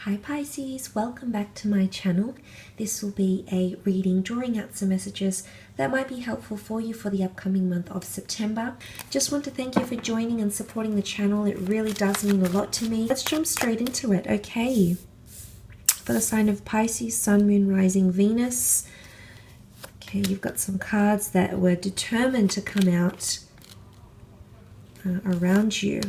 Hi Pisces, welcome back to my channel. This will be a reading drawing out some messages that might be helpful for you for the upcoming month of September. Just want to thank you for joining and supporting the channel. It really does mean a lot to me. Let's jump straight into it, okay? For the sign of Pisces, Sun, Moon, Rising, Venus. Okay, you've got some cards that were determined to come out around you.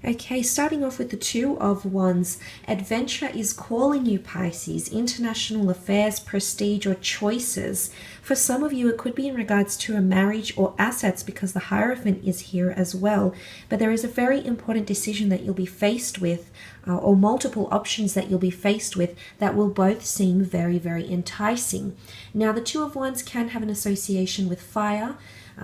Okay, starting off with the Two of Wands. Adventure is calling you, Pisces. International affairs, prestige, or choices. For some of you, it could be in regards to a marriage or assets because the Hierophant is here as well. But there is a very important decision that you'll be faced with, or multiple options that you'll be faced with that will both seem very, very enticing. Now, the Two of Wands can have an association with fire.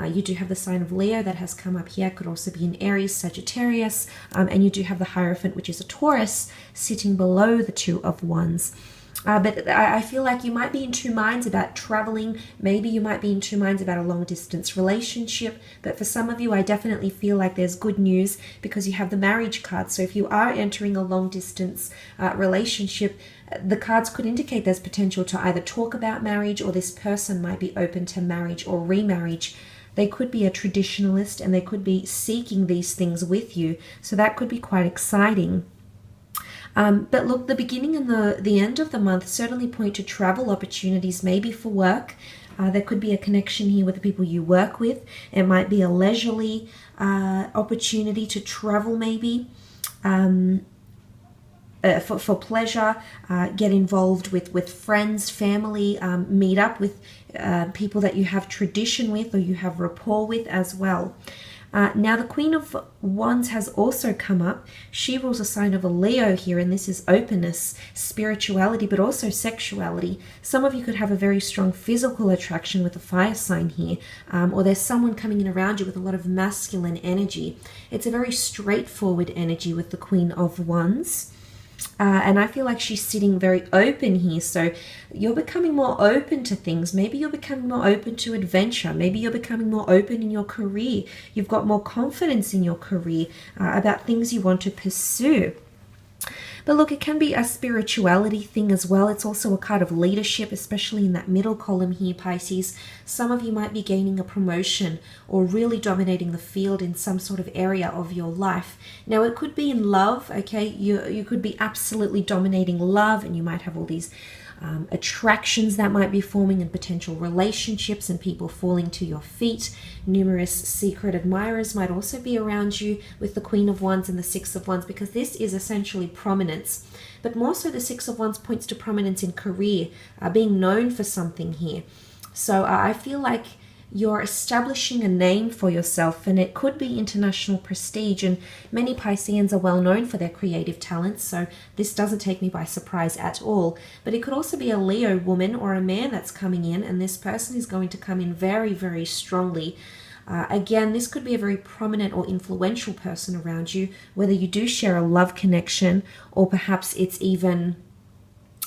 You do have the sign of Leo that has come up here. Could also be an Aries, Sagittarius. And you do have the Hierophant, which is a Taurus, sitting below the Two of Wands. But I feel like you might be in two minds about traveling. Maybe you might be in two minds about a long distance relationship. But for some of you, I definitely feel like there's good news because you have the marriage card. So if you are entering a long distance relationship, the cards could indicate there's potential to either talk about marriage, or this person might be open to marriage or remarriage. They could be a traditionalist and they could be seeking these things with you. So that could be quite exciting. But look, the beginning and the end of the month certainly point to travel opportunities, maybe for work. There could be a connection here with the people you work with. It might be a leisurely opportunity to travel maybe. For pleasure, get involved with friends, family, meet up with people that you have tradition with or you have rapport with as well. Now, the Queen of Wands has also come up. She rules a sign of a Leo here, and this is openness, spirituality, but also sexuality. Some of you could have a very strong physical attraction with a fire sign here, or there's someone coming in around you with a lot of masculine energy. It's a very straightforward energy with the Queen of Wands. And I feel like she's sitting very open here. So you're becoming more open to things. Maybe you're becoming more open to adventure. Maybe you're becoming more open in your career. You've got more confidence in your career about things you want to pursue. But look, it can be a spirituality thing as well. It's also a card of leadership, especially in that middle column here, Pisces. Some of you might be gaining a promotion or really dominating the field in some sort of area of your life. Now, it could be in love, okay? You could be absolutely dominating love, and you might have all these attractions that might be forming in potential relationships and people falling to your feet. Numerous secret admirers might also be around you with the Queen of Wands and the Six of Wands, because this is essentially prominence. But more so, the Six of Wands points to prominence in career, being known for something here. So I feel like you're establishing a name for yourself, and it could be international prestige, and many Pisceans are well known for their creative talents, so this doesn't take me by surprise at all. But it could also be a Leo woman or a man that's coming in, and this person is going to come in very, very strongly. Again, this could be a very prominent or influential person around you, whether you do share a love connection or perhaps it's even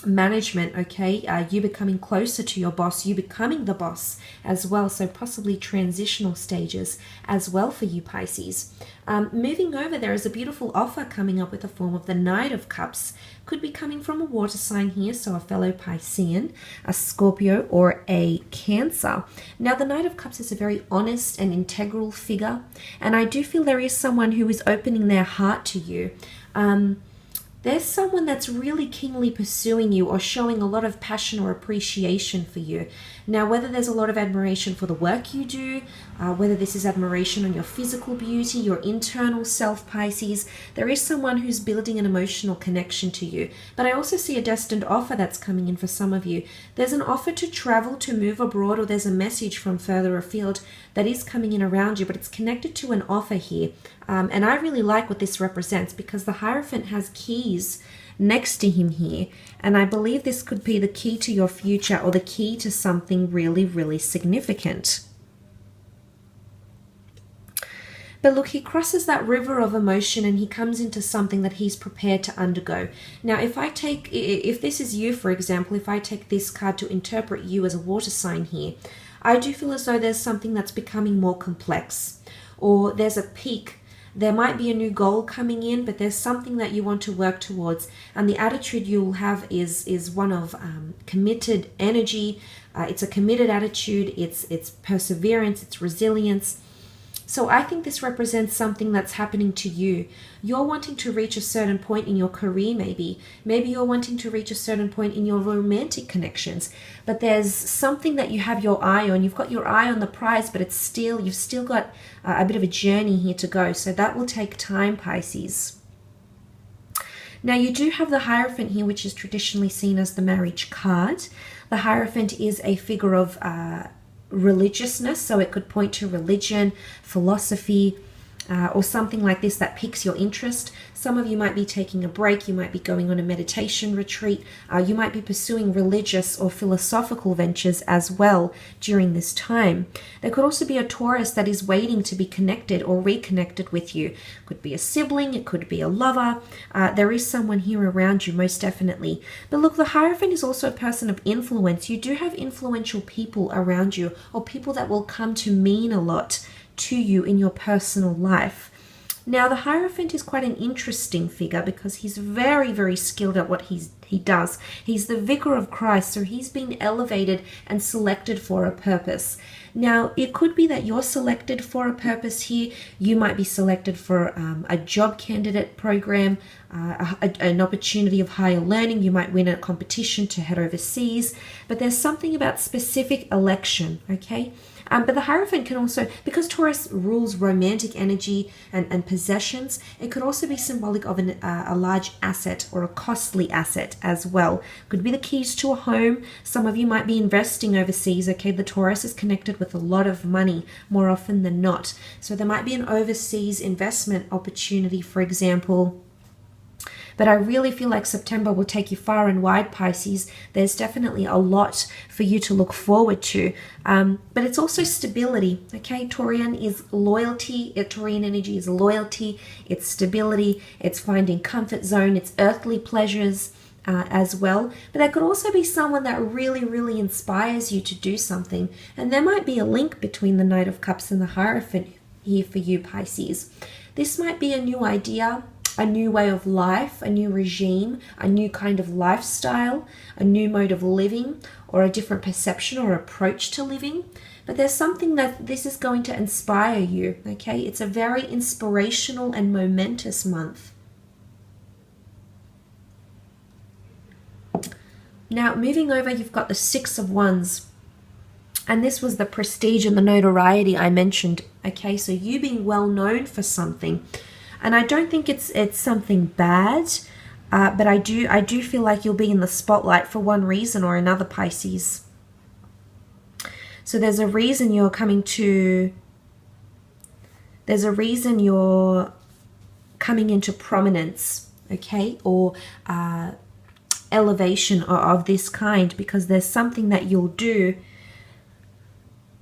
management, okay? You becoming closer to your boss, you becoming the boss as well, so possibly transitional stages as well for you, Pisces. Moving over, there is a beautiful offer coming up with the form of the Knight of Cups. Could be coming from a water sign here, so a fellow Piscean, a Scorpio, or a Cancer. Now, the Knight of Cups is a very honest and integral figure, and I do feel there is someone who is opening their heart to you. There's someone that's really keenly pursuing you or showing a lot of passion or appreciation for you. Now, whether there's a lot of admiration for the work you do, whether this is admiration on your physical beauty, your internal self, Pisces, there is someone who's building an emotional connection to you. But I also see a destined offer that's coming in for some of you. There's an offer to travel, to move abroad, or there's a message from further afield that is coming in around you, but it's connected to an offer here. And I really like what this represents, because the Hierophant has keys next to him here, and I believe this could be the key to your future or the key to something really, really significant. But look, he crosses that river of emotion and he comes into something that he's prepared to undergo. Now, if this is you, for example, if I take this card to interpret you as a water sign here, I do feel as though there's something that's becoming more complex, or there's a peak There might be a new goal coming in, but there's something that you want to work towards. And the attitude you'll have is one of committed energy. It's a committed attitude. It's perseverance. It's resilience. So I think this represents something that's happening to you. You're wanting to reach a certain point in your career, maybe. Maybe you're wanting to reach a certain point in your romantic connections. But there's something that you have your eye on. You've got your eye on the prize, but you've still got a bit of a journey here to go. So that will take time, Pisces. Now you do have the Hierophant here, which is traditionally seen as the marriage card. The Hierophant is a figure of religiousness, so it could point to religion, philosophy, or something like this that piques your interest. Some of you might be taking a break, you might be going on a meditation retreat, you might be pursuing religious or philosophical ventures as well during this time. There could also be a Taurus that is waiting to be connected or reconnected with you. It could be a sibling, it could be a lover. There is someone here around you, most definitely. But look, the Hierophant is also a person of influence. You do have influential people around you, or people that will come to mean a lot to you in your personal life. Now, the Hierophant is quite an interesting figure because he's very, very skilled at what he does. He's the vicar of Christ, so he's been elevated and selected for a purpose. Now, it could be that you're selected for a purpose here. You might be selected for a job candidate program, an opportunity of higher learning. You might win a competition to head overseas. But there's something about specific election, okay? But the Hierophant can also, because Taurus rules romantic energy and possessions, it could also be symbolic of a large asset or a costly asset as well. Could be the keys to a home. Some of you might be investing overseas. Okay, the Taurus is connected with a lot of money more often than not. So there might be an overseas investment opportunity, for example. But I really feel like September will take you far and wide, Pisces. There's definitely a lot for you to look forward to. But it's also stability, okay? Taurian is loyalty. Taurian energy is loyalty. It's stability. It's finding comfort zone. It's earthly pleasures as well. But there could also be someone that really, really inspires you to do something. And there might be a link between the Knight of Cups and the Hierophant here for you, Pisces. This might be a new idea, a new way of life, a new regime, a new kind of lifestyle, a new mode of living, or a different perception or approach to living. But there's something that this is going to inspire you, okay? It's a very inspirational and momentous month. Now, moving over, you've got the Six of Wands. And this was the prestige and the notoriety I mentioned, okay? So you being well known for something. And I don't think it's something bad, but I do feel like you'll be in the spotlight for one reason or another, Pisces. So there's a reason you're coming into prominence, okay, or elevation of this kind, because there's something that you'll do.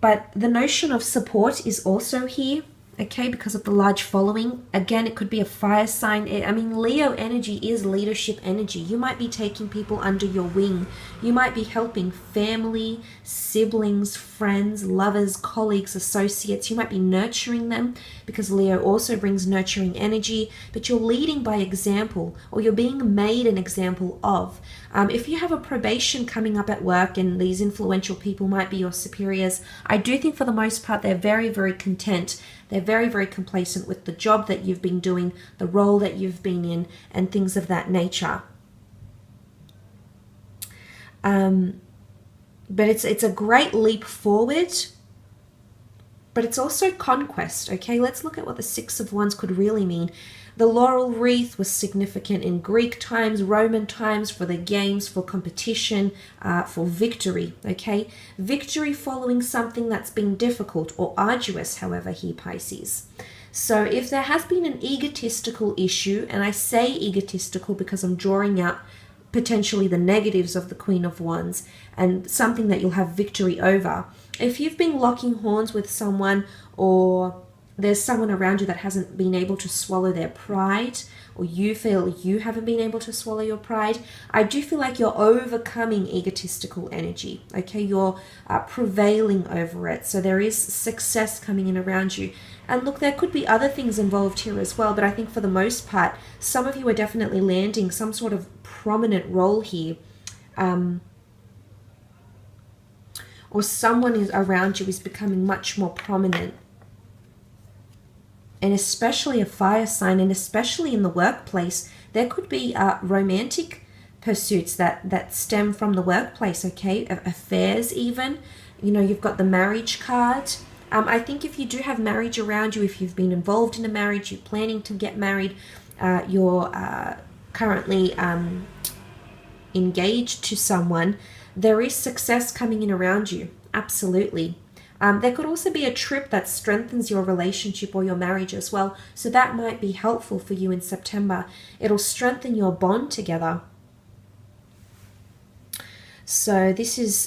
But the notion of support is also here, okay, because of the large following. Again, it could be a fire sign. I mean, Leo energy is leadership energy. You might be taking people under your wing. You might be helping family, siblings, friends, lovers, colleagues, associates. You might be nurturing them, because Leo also brings nurturing energy, but you're leading by example, or you're being made an example of. If you have a probation coming up at work and these influential people might be your superiors, I do think for the most part they're very, very content. They're very, very complacent with the job that you've been doing, the role that you've been in, and things of that nature. But it's a great leap forward, but it's also conquest, okay? Let's look at what the Six of Wands could really mean. The laurel wreath was significant in Greek times, Roman times, for the games, for competition, for victory, okay? Victory following something that's been difficult or arduous, however, here, Pisces. So if there has been an egotistical issue, and I say egotistical because I'm drawing out potentially the negatives of the Queen of Wands and something that you'll have victory over. If you've been locking horns with someone, or there's someone around you that hasn't been able to swallow their pride, or you feel you haven't been able to swallow your pride, I do feel like you're overcoming egotistical energy, okay? You're prevailing over it. So there is success coming in around you. And look, there could be other things involved here as well, but I think for the most part, some of you are definitely landing some sort of prominent role here. Or someone is around you is becoming much more prominent. And especially a fire sign, and especially in the workplace, there could be romantic pursuits that stem from the workplace, okay? Affairs even. You know, you've got the marriage card. I think if you do have marriage around you, if you've been involved in a marriage, you're planning to get married, you're currently engaged to someone, there is success coming in around you. Absolutely. There could also be a trip that strengthens your relationship or your marriage as well. So that might be helpful for you in September. It'll strengthen your bond together. So this is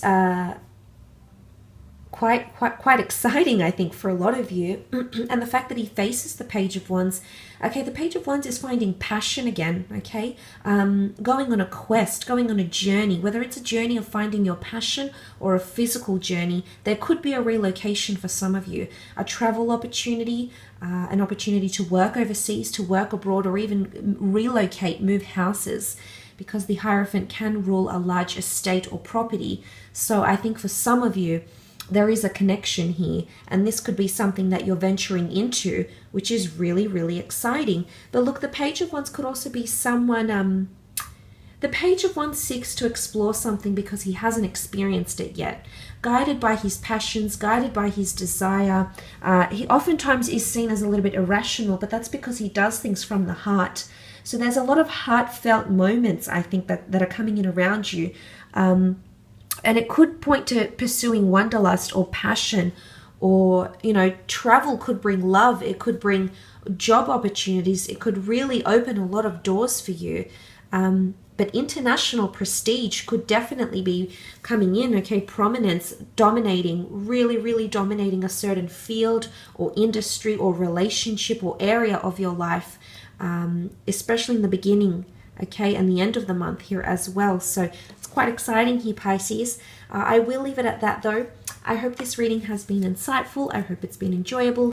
quite exciting, I think, for a lot of you. And the fact that he faces the Page of Wands. Okay, the Page of Wands is finding passion again, okay? Going on a quest, going on a journey, whether it's a journey of finding your passion or a physical journey. There could be a relocation for some of you, a travel opportunity, an opportunity to work overseas, to work abroad, or even relocate, move houses, because the Hierophant can rule a large estate or property. So I think for some of you, there is a connection here, and this could be something that you're venturing into, which is really, really exciting. But look, the Page of Wands could also be someone, the Page of Wands seeks to explore something because he hasn't experienced it yet. Guided by his passions, guided by his desire. He oftentimes is seen as a little bit irrational, but that's because he does things from the heart. So there's a lot of heartfelt moments, I think, that are coming in around you. And it could point to pursuing wanderlust or passion, or, you know, travel could bring love. It could bring job opportunities. It could really open a lot of doors for you. But international prestige could definitely be coming in, okay? Prominence, dominating, really, really dominating a certain field or industry or relationship or area of your life, especially in the beginning, okay, and the end of the month here as well. So it's quite exciting here, Pisces. I will leave it at that though. I hope this reading has been insightful. I hope it's been enjoyable.